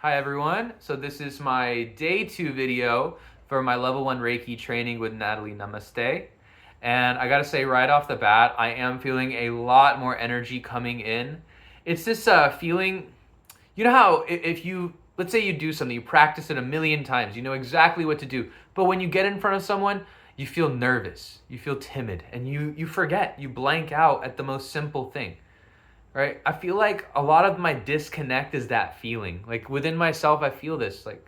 Hi everyone, so this is my day 2 video for my level 1 Reiki training with Natalie. Namaste. And I gotta say right off the bat, I am feeling a lot more energy coming in. It's this feeling, you know how if you, let's say you do something, you practice it a million times, you know exactly what to do, but when you get in front of someone, you feel nervous, you feel timid, and you forget, you blank out at the most simple thing. Right? I feel like a lot of my disconnect is that feeling. Like within myself, I feel this. Like,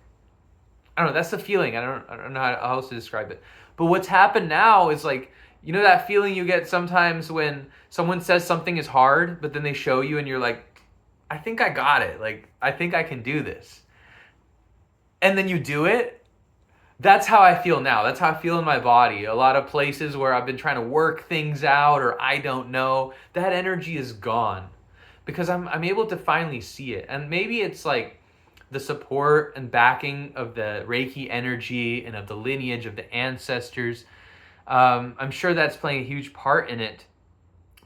I don't know, that's the feeling. I don't know how else to describe it. But what's happened now is like, you know that feeling you get sometimes when someone says something is hard, but then they show you and you're like, I think I got it. Like, I think I can do this. And then you do it. That's how I feel now. That's how I feel in my body. A lot of places where I've been trying to work things out or I don't know, that energy is gone because I'm able to finally see it. And maybe it's like the support and backing of the Reiki energy and of the lineage of the ancestors. I'm sure that's playing a huge part in it.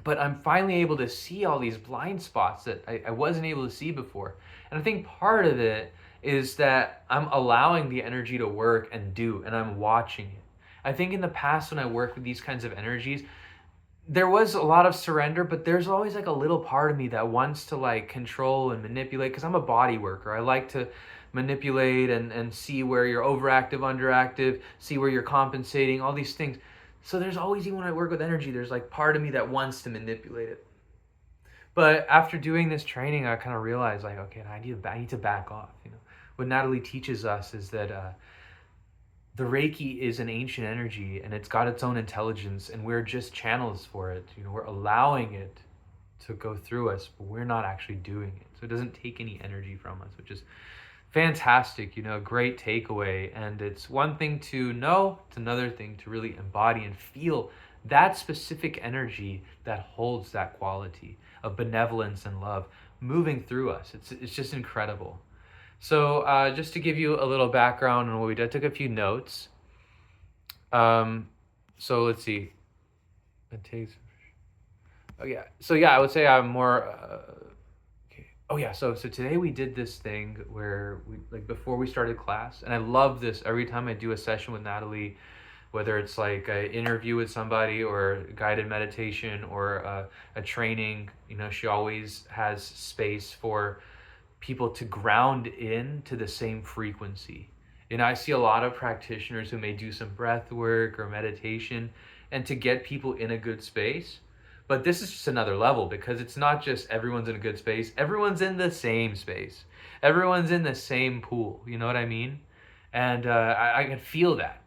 But I'm finally able to see all these blind spots that I wasn't able to see before. And I think part of it is that I'm allowing the energy to work and do, and I'm watching it. I think in the past when I worked with these kinds of energies, there was a lot of surrender, but there's always like a little part of me that wants to like control and manipulate because I'm a body worker. I like to manipulate and see where you're overactive, underactive, see where you're compensating, all these things. So there's always, even when I work with energy, there's like part of me that wants to manipulate it. But after doing this training, I kind of realized like, okay, I need to back off. You know, what Natalie teaches us is that the Reiki is an ancient energy and it's got its own intelligence and we're just channels for it. You know, we're allowing it to go through us, but we're not actually doing it. So it doesn't take any energy from us, which is fantastic, you know, great takeaway. And it's one thing to know, it's another thing to really embody and feel that specific energy that holds that quality of benevolence and love moving through us. It's just incredible. So just to give you a little background on what we did, I took a few notes. So let's see. It takes. Oh yeah. So yeah, I would say I'm more. Okay. Oh yeah. So today we did this thing where we, like, before we started class, and I love this every time I do a session with Natalie, whether it's like an interview with somebody or guided meditation or a training. You know, she always has space for people to ground in to the same frequency. And I see a lot of practitioners who may do some breath work or meditation and to get people in a good space. But this is just another level because it's not just everyone's in a good space, everyone's in the same space. Everyone's in the same pool, you know what I mean? And I can feel that.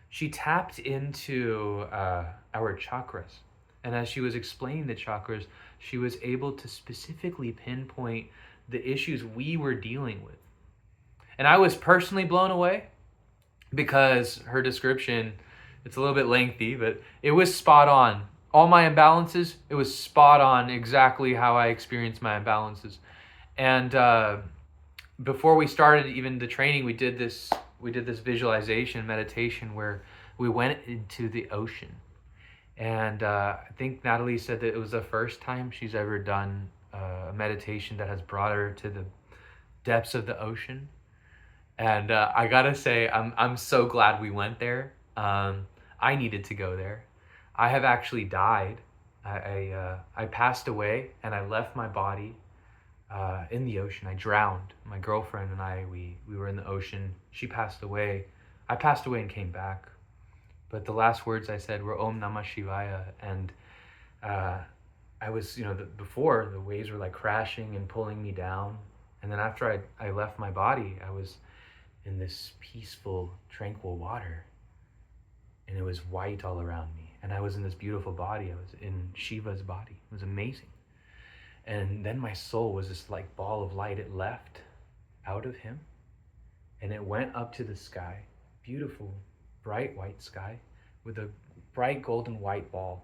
She tapped into our chakras. And as she was explaining the chakras, she was able to specifically pinpoint the issues we were dealing with. And I was personally blown away because her description, it's a little bit lengthy, but it was spot on. All my imbalances, it was spot on exactly how I experienced my imbalances. And before we started even the training, we did this visualization meditation where we went into the ocean. And I think Natalie said that it was the first time she's ever done a meditation that has brought her to the depths of the ocean. And I gotta say, I'm so glad we went there. I needed to go there. I have actually died. I passed away and I left my body in the ocean. I drowned. My girlfriend and I, we were in the ocean. She passed away. I passed away and came back. But the last words I said were Om Namah Shivaya. And I was, you know, before the waves were like crashing and pulling me down. And then after I left my body, I was in this peaceful, tranquil water. And it was white all around me. And I was in this beautiful body. I was in Shiva's body. It was amazing. And then my soul was this like ball of light. It left out of him and it went up to the sky. Beautiful, bright white sky with a bright golden white ball.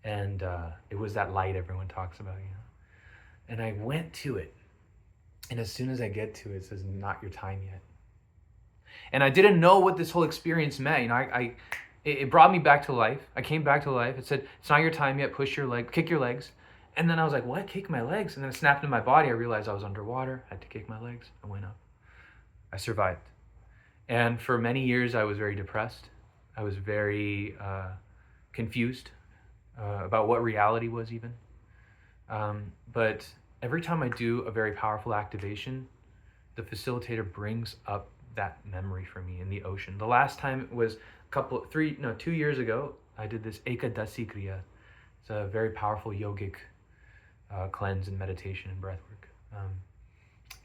And it was that light everyone talks about, you know. And I went to it. And as soon as I get to it, it says, not your time yet. And I didn't know what this whole experience meant. You know, it brought me back to life. I came back to life. It said, it's not your time yet. Kick your legs. And then I was like, what? Kick my legs? And then it snapped in my body. I realized I was underwater. I had to kick my legs. I went up. I survived. And for many years, I was very depressed. I was very confused about what reality was even. But every time I do a very powerful activation, the facilitator brings up that memory for me in the ocean. The last time was 2 years ago. I did this Ekadasi Kriya. It's a very powerful yogic cleanse and meditation and breath work.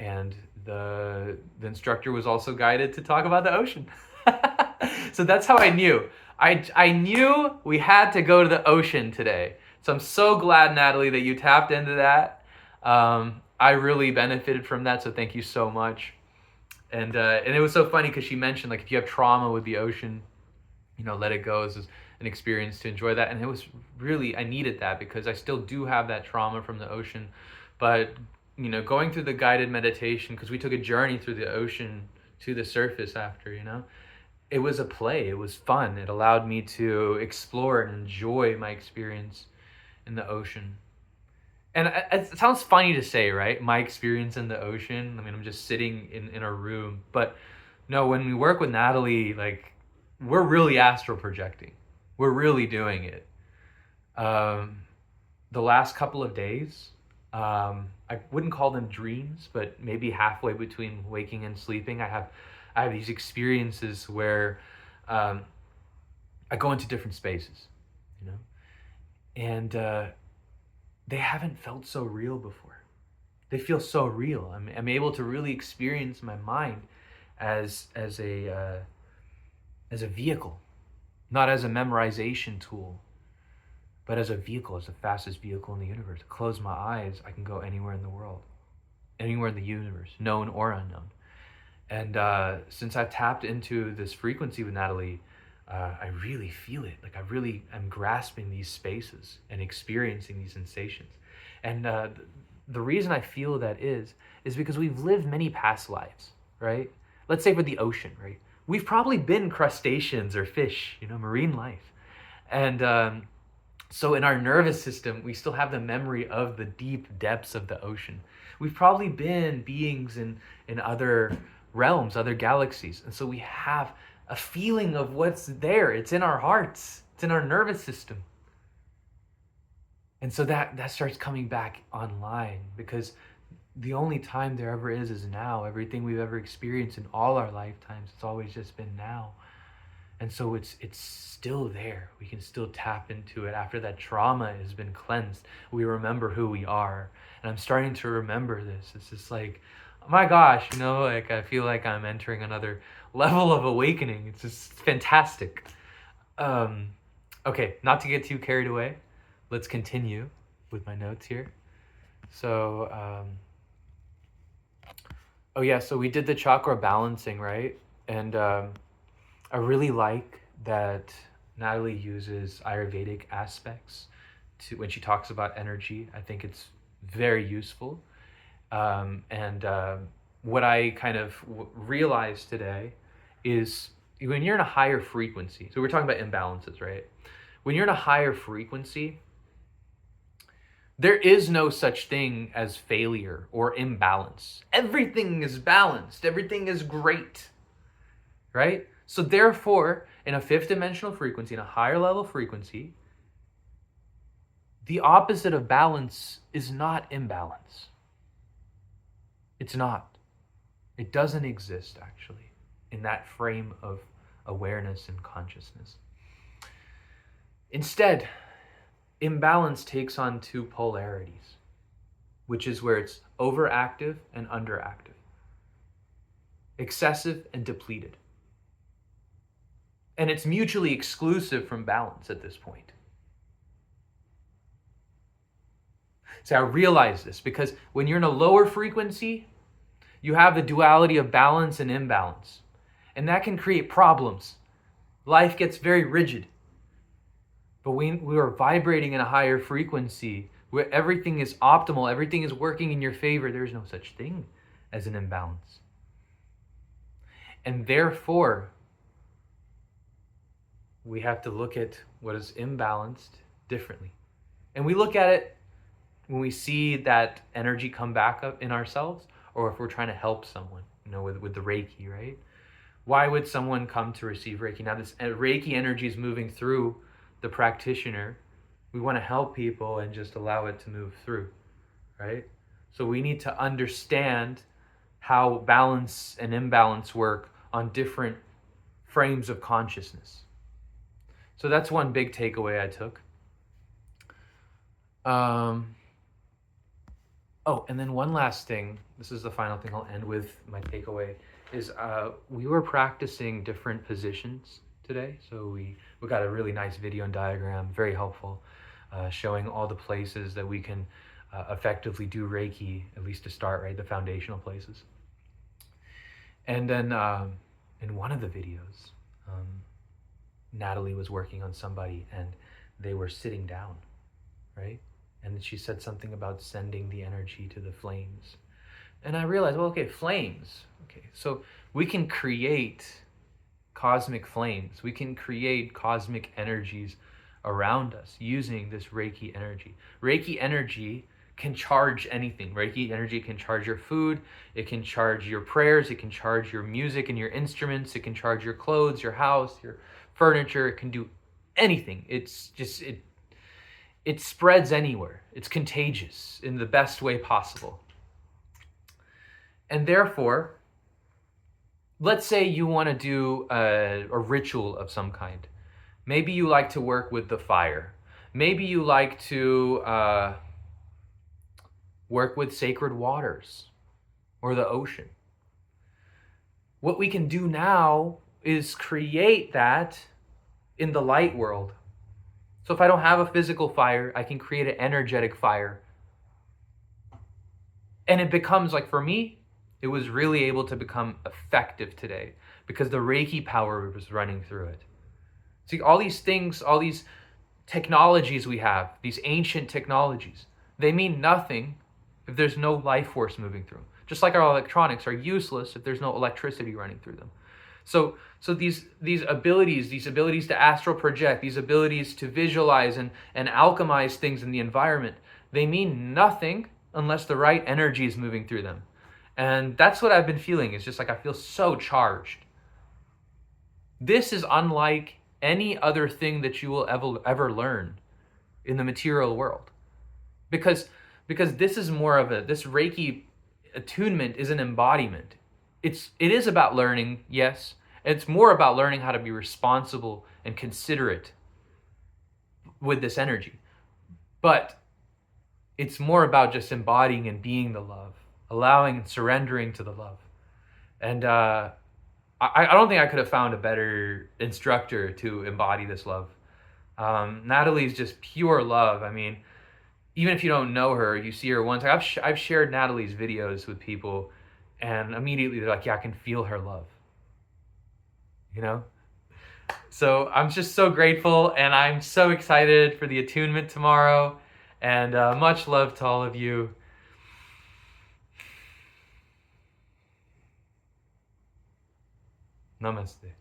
And the instructor was also guided to talk about the ocean. So that's how I knew. I knew we had to go to the ocean today. So I'm so glad, Natalie, that you tapped into that. I really benefited from that, so thank you so much. And it was so funny because she mentioned, like, if you have trauma with the ocean, let it go. It's an experience to enjoy that. And it was really, I needed that because I still do have that trauma from the ocean. But, going through the guided meditation, because we took a journey through the ocean to the surface after, it was a play. It was fun. It allowed me to explore and enjoy my experience in the ocean. And it sounds funny to say, right? My experience in the ocean. I mean, I'm just sitting in a room. But no, when we work with Natalie, like, we're really astral projecting. We're really doing it. The last couple of days, I wouldn't call them dreams, but maybe halfway between waking and sleeping, I have these experiences where I go into different spaces, and they haven't felt so real before. They feel so real. I'm able to really experience my mind as a vehicle, not as a memorization tool, but as a vehicle, as the fastest vehicle in the universe. Close my eyes, I can go anywhere in the world, anywhere in the universe, known or unknown. And since I've tapped into this frequency with Natalie, I really feel it. Like, I really am grasping these spaces and experiencing these sensations. And the reason I feel that is because we've lived many past lives, right? Let's say for the ocean, right? We've probably been crustaceans or fish, marine life. And so in our nervous system, we still have the memory of the deep depths of the ocean. We've probably been beings in other realms, other galaxies. And so we have a feeling of what's there. It's in our hearts. It's in our nervous system. And so that starts coming back online, because the only time there ever is now. Everything we've ever experienced in all our lifetimes, it's always just been now. And so it's still there. We can still tap into it. After that trauma has been cleansed, we remember who we are. And I'm starting to remember this. It's just like, oh my gosh, like, I feel like I'm entering another level of awakening. It's just fantastic. Okay, not to get too carried away, let's continue with my notes here. So, so we did the chakra balancing, right? And I really like that Natalie uses Ayurvedic aspects when she talks about energy. I think it's very useful. What I kind of realized today is when you're in a higher frequency, so we're talking about imbalances, right? When you're in a higher frequency, there is no such thing as failure or imbalance. Everything is balanced. Everything is great, right? So therefore, in a fifth dimensional frequency, in a higher level frequency, the opposite of balance is not imbalance. It's not. It doesn't exist, actually, in that frame of awareness and consciousness. Instead, imbalance takes on two polarities, which is where it's overactive and underactive, excessive and depleted. And it's mutually exclusive from balance at this point. So I realize this because when you're in a lower frequency, you have the duality of balance and imbalance. And that can create problems. Life gets very rigid. But when we are vibrating in a higher frequency, where everything is optimal, everything is working in your favor, there's no such thing as an imbalance. And therefore, we have to look at what is imbalanced differently. And we look at it when we see that energy come back up in ourselves, or if we're trying to help someone, with the Reiki, right? Why would someone come to receive Reiki? Now, this Reiki energy is moving through the practitioner. We want to help people and just allow it to move through, right? So we need to understand how balance and imbalance work on different frames of consciousness. So that's one big takeaway I took. Oh, and then one last thing. This is the final thing I'll end with. My takeaway is we were practicing different positions today. So we got a really nice video and diagram, very helpful, showing all the places that we can effectively do Reiki, at least to start, right? The foundational places. And then in one of the videos, Natalie was working on somebody and they were sitting down, right? And she said something about sending the energy to the flames. And I realized, well, okay, flames. Okay, so we can create cosmic flames. We can create cosmic energies around us using this Reiki energy. Reiki energy can charge anything. Reiki energy can charge your food. It can charge your prayers. It can charge your music and your instruments. It can charge your clothes, your house, your furniture. It can do anything. It's just, it spreads anywhere. It's contagious in the best way possible. And therefore, let's say you want to do a ritual of some kind. Maybe you like to work with the fire. Maybe you like to work with sacred waters or the ocean. What we can do now is create that in the light world. So if I don't have a physical fire, I can create an energetic fire. And it becomes, like, for me, it was really able to become effective today because the Reiki power was running through it. See, all these things, all these technologies we have, these ancient technologies, they mean nothing if there's no life force moving through them. Just like our electronics are useless if there's no electricity running through them. So these abilities to astral project, these abilities to visualize and alchemize things in the environment, they mean nothing unless the right energy is moving through them. And that's what I've been feeling. It's just like I feel so charged. This is unlike any other thing that you will ever learn in the material world. Because this is more of this Reiki attunement is an embodiment. It is about learning, yes. It's more about learning how to be responsible and considerate with this energy. But it's more about just embodying and being the love, allowing and surrendering to the love. And I don't think I could have found a better instructor to embody this love. Natalie's just pure love. I mean, even if you don't know her, you see her once. I've shared Natalie's videos with people, and immediately they're like, yeah, I can feel her love. You know? So I'm just so grateful, and I'm so excited for the attunement tomorrow. And much love to all of you. Namaste.